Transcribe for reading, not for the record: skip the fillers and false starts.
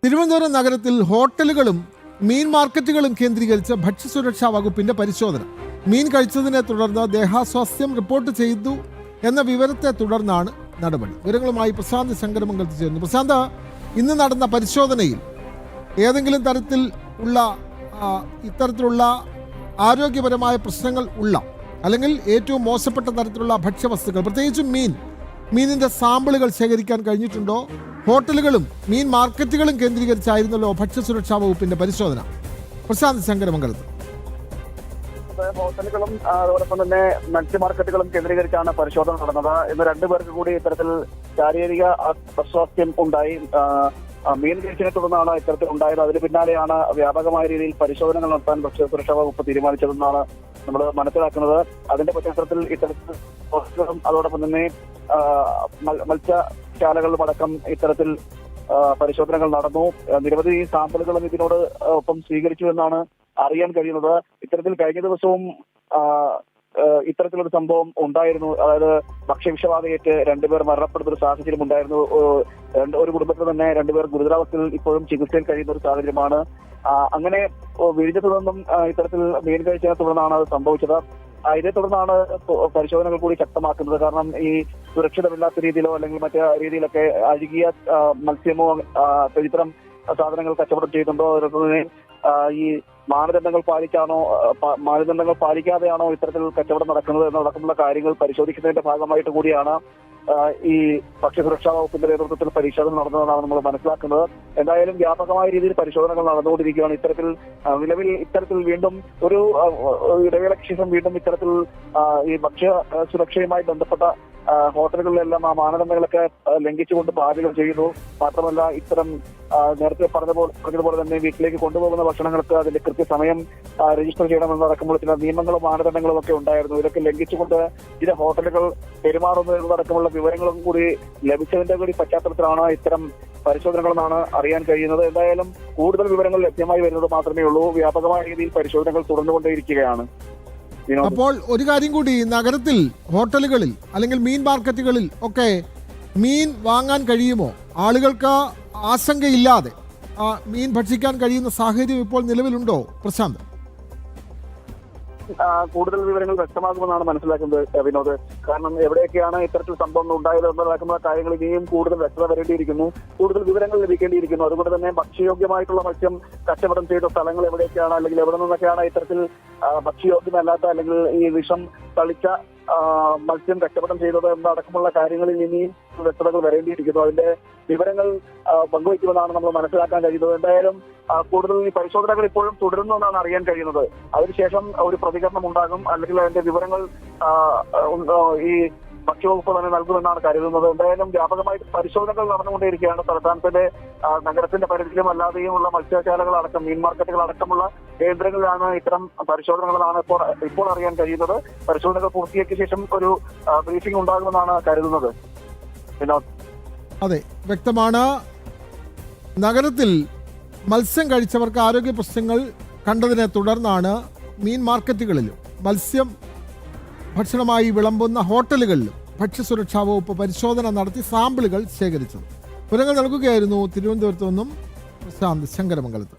തിരുവനന്തപുരം നഗരത്തിൽ ഹോട്ടലുകളും മീൻ മാർക്കറ്റുകളും കേന്ദ്രീകരിച്ച് ഭക്ഷ്യസുരക്ഷാ വകുപ്പിന്റെ പരിശോധന. മീൻ കഴിച്ചതിനെ തുടർന്ന് ദേഹാസ്വാസ്ഥ്യം റിപ്പോർട്ട് ചെയ്തു എന്ന വിവരത്തെ തുടർന്നാണ് നടപടി. വിവരങ്ങളുമായി പ്രശാന്ത് ശങ്കരമംഗലത്ത് ചേരുന്നു. പ്രശാന്ത്, ഇന്ന് നടന്ന പരിശോധനയിൽ ഏതെങ്കിലും തരത്തിൽ ഉള്ള ഇത്തരത്തിലുള്ള ആരോഗ്യപരമായ പ്രശ്നങ്ങൾ ഉള്ള അല്ലെങ്കിൽ ഏറ്റവും മോശപ്പെട്ട തരത്തിലുള്ള ഭക്ഷ്യവസ്തുക്കൾ, പ്രത്യേകിച്ചും മീനിന്റെ സാമ്പിളുകൾ ശേഖരിക്കാൻ കഴിഞ്ഞിട്ടുണ്ടോ? ഹോട്ടലുകളും മീൻ മാർക്കറ്റുകളും കേന്ദ്രീകരിച്ചായിരുന്നല്ലോ ഭക്ഷ്യസുരക്ഷാ വകുപ്പിന്റെ പരിശോധന. പ്രശാന്ത് ശങ്കരമംഗലത്ത്. ഹോട്ടലുകളും അതോടൊപ്പം തന്നെ മത്സ്യ മാർക്കറ്റുകളും കേന്ദ്രീകരിച്ചാണ് പരിശോധന നടന്നത്. ഇന്ന് രണ്ടുപേർക്ക് കൂടി ഇത്തരത്തിൽ ശാരീരിക അസ്വാസ്ഥ്യം ഉണ്ടായി. മീൻ കഴിച്ചതിനെ തുടർന്നാണ് ഇത്തരത്തിൽ ഉണ്ടായത്. അതിന് പിന്നാലെയാണ് വ്യാപകമായ രീതിയിൽ പരിശോധനകൾ നടത്താൻ ഭക്ഷ്യസുരക്ഷാ വകുപ്പ് തീരുമാനിച്ചതെന്നാണ് നമ്മൾ മനസ്സിലാക്കുന്നത്. അതിന്റെ പശ്ചാത്തലത്തിൽ ഇത്തരത്തിൽ ഹോട്ടലുകളും അതോടൊപ്പം തന്നെ മത്സ്യശാലകളിലും അടക്കം ഇത്തരത്തിൽ പരിശോധനകൾ നടന്നു. നിരവധി സാമ്പിളുകളും ഇതിനോട് ഒപ്പം സ്വീകരിച്ചു എന്നാണ് അറിയാൻ കഴിയുന്നത്. ഇത്തരത്തിൽ കഴിഞ്ഞ ദിവസവും ഇത്തരത്തിലൊരു സംഭവം ഉണ്ടായിരുന്നു. അതായത് ഭക്ഷ്യവിഷബാധയേറ്റ് രണ്ടുപേർ മരണപ്പെടുന്ന ഒരു സാഹചര്യം ഉണ്ടായിരുന്നു. ഒരു കുടുംബത്തിൽ തന്നെ രണ്ടുപേർ ഗുരുതരാവസ്ഥയിൽ ഇപ്പോഴും ചികിത്സയിൽ കഴിയുന്ന ഒരു സാഹചര്യമാണ്. അങ്ങനെ വിഴിഞ്ഞത്തു നിന്നും ഇത്തരത്തിൽ മീൻ കഴിച്ചതിനെ തുടർന്നാണ് അത് സംഭവിച്ചത്. ഇതേ തുടർന്നാണ് പരിശോധനകൾ കൂടി ശക്തമാക്കുന്നത്. കാരണം ഈ സുരക്ഷിതമില്ലാത്ത രീതിയിലോ അല്ലെങ്കിൽ മറ്റു രീതിയിലൊക്കെ അഴുകിയ മത്സ്യമോ ഇത്തരം സാധനങ്ങൾ കച്ചവടം ചെയ്യുന്നുണ്ടോ, അതുപോലെ ഈ മാനദണ്ഡങ്ങൾ പാലിക്കാതെയാണോ ഇത്തരത്തിൽ കച്ചവടം നടക്കുന്നത് എന്നടക്കമുള്ള കാര്യങ്ങൾ പരിശോധിക്കുന്നതിന്റെ ഭാഗമായിട്ട് കൂടിയാണ് ഈ ഭക്ഷ്യസുരക്ഷാ വകുപ്പിന്റെ നേതൃത്വത്തിൽ പരിശോധന നടന്നതെന്നാണ് നമ്മൾ മനസ്സിലാക്കുന്നത്. എന്തായാലും വ്യാപകമായ രീതിയിൽ പരിശോധനകൾ നടന്നുകൊണ്ടിരിക്കുകയാണ്. നിലവിൽ ഇത്തരത്തിൽ വീണ്ടും ഒരു ഇടവേളയ്ക്ക് ശേഷം വീണ്ടും ഇത്തരത്തിൽ ഈ ഭക്ഷ്യ സുരക്ഷയുമായി ബന്ധപ്പെട്ട ഹോട്ടലുകളിലെല്ലാം ആ മാനദണ്ഡങ്ങളൊക്കെ ലംഘിച്ചുകൊണ്ട് പാചകം ചെയ്യുന്നു. മാത്രമല്ല ഇത്തരം നേരത്തെ പറഞ്ഞതുപോലെ തന്നെ വീട്ടിലേക്ക് കൊണ്ടുപോകുന്ന ഭക്ഷണങ്ങൾക്ക് അതിന്റെ കൃത്യസമയം രജിസ്റ്റർ ചെയ്യണമെന്നടക്കമുള്ള ചില നിയമങ്ങളും മാനദണ്ഡങ്ങളും ഒക്കെ ഉണ്ടായിരുന്നു. ഇതൊക്കെ ലംഘിച്ചുകൊണ്ട് ചില ഹോട്ടലുകൾ പെരുമാറുന്നതടക്കമുള്ള വിവരങ്ങളും കൂടി ലഭിച്ചതിന്റെ കൂടി പശ്ചാത്തലത്തിലാണ് ഇത്തരം പരിശോധനകളെന്നാണ് അറിയാൻ കഴിയുന്നത്. എന്തായാലും കൂടുതൽ വിവരങ്ങൾ ലഭ്യമായി വരുന്നത് മാത്രമേ ഉള്ളൂ. വ്യാപകമായ രീതിയിൽ പരിശോധനകൾ തുടർന്നുകൊണ്ടേയിരിക്കുകയാണ്. അപ്പോൾ ഒരു കാര്യം കൂടി, നഗരത്തിൽ ഹോട്ടലുകളിൽ അല്ലെങ്കിൽ മീൻ മാർക്കറ്റുകളിൽ ഒക്കെ മീൻ വാങ്ങാൻ കഴിയുമോ? ആളുകൾക്ക് ആശങ്കയില്ലാതെ മീൻ ഭക്ഷിക്കാൻ കഴിയുന്ന സാഹചര്യം ഇപ്പോൾ നിലവിലുണ്ടോ പ്രശാന്ത്? കൂടുതൽ വിവരങ്ങൾ വ്യക്തമാകുമെന്നാണ് മനസ്സിലാക്കുന്നത് വിനോദ്. കാരണം എവിടെയൊക്കെയാണ് ഇത്തരത്തിൽ സംഭവങ്ങൾ ഉണ്ടായത് എന്നടക്കമുള്ള കാര്യങ്ങൾ ഇനിയും കൂടുതൽ വ്യക്തത വരേണ്ടിയിരിക്കുന്നു. കൂടുതൽ വിവരങ്ങൾ ലഭിക്കേണ്ടിയിരിക്കുന്നു. അതുകൊണ്ട് തന്നെ ഭക്ഷ്യയോഗ്യമായിട്ടുള്ള മത്സ്യം കച്ചവടം ചെയ്ത സ്ഥലങ്ങൾ എവിടെയൊക്കെയാണ്, അല്ലെങ്കിൽ എവിടെ നിന്നൊക്കെയാണ് ഇത്തരത്തിൽ ഭക്ഷ്യയോഗ്യമല്ലാത്ത അല്ലെങ്കിൽ ഈ വിഷം തളിച്ച മത്സ്യം കച്ചവടം ചെയ്തത് എന്നടക്കമുള്ള കാര്യങ്ങളിൽ ഇനിയും വ്യക്തതകൾ വരേണ്ടിയിരിക്കുന്നു. അതിന്റെ വിവരങ്ങൾ പങ്കുവയ്ക്കുമെന്നാണ് നമ്മൾ മനസ്സിലാക്കാൻ കഴിയുന്നത്. എന്തായാലും കൂടുതൽ ഈ പരിശോധനകൾ ഇപ്പോഴും തുടരുന്നു എന്നാണ് അറിയാൻ കഴിയുന്നത്. അതിനുശേഷം ഒരു പ്രതികരണം ഉണ്ടാകും, അല്ലെങ്കിൽ അതിന്റെ വിവരങ്ങൾ ഈ ഭക്ഷ്യവകുപ്പ് തന്നെ നൽകുമെന്നാണ് കരുതുന്നത്. എന്തായാലും വ്യാപകമായി പരിശോധനകൾ നടന്നുകൊണ്ടേയിരിക്കുകയാണ്. സംസ്ഥാനത്തിന്റെ നഗരത്തിന്റെ പരിധിയിലും അല്ലാതെയുമുള്ള മത്സ്യശാലകൾ അടക്കം മീൻ മാർക്കറ്റുകൾ അടക്കമുള്ള കേന്ദ്രങ്ങളിലാണ് ഇത്തരം പരിശോധനകളാണ് ഇപ്പോൾ അറിയാൻ കഴിയുന്നത്. പരിശോധനകൾ പൂർത്തിയാക്കിയ ശേഷം ഒരു ബ്രീഫിംഗ് ഉണ്ടാകുമെന്നാണ് കരുതുന്നത്. അതെ, വ്യക്തമാണ്. നഗരത്തിൽ മത്സ്യം കഴിച്ചവർക്ക് ആരോഗ്യ പ്രശ്നങ്ങൾ കണ്ടതിനെ തുടർന്നാണ് മീൻ മാർക്കറ്റുകളിലും മത്സ്യം ഭക്ഷണമായി വിളമ്പുന്ന ഹോട്ടലുകളിലും ഭക്ഷ്യസുരക്ഷാ വകുപ്പ് പരിശോധന നടത്തി സാമ്പിളുകൾ ശേഖരിച്ചത്. വിവരങ്ങൾ നൽകുകയായിരുന്നു തിരുവനന്തപുരത്തു നിന്നും പ്രശാന്ത് ശങ്കരമംഗലത്ത്.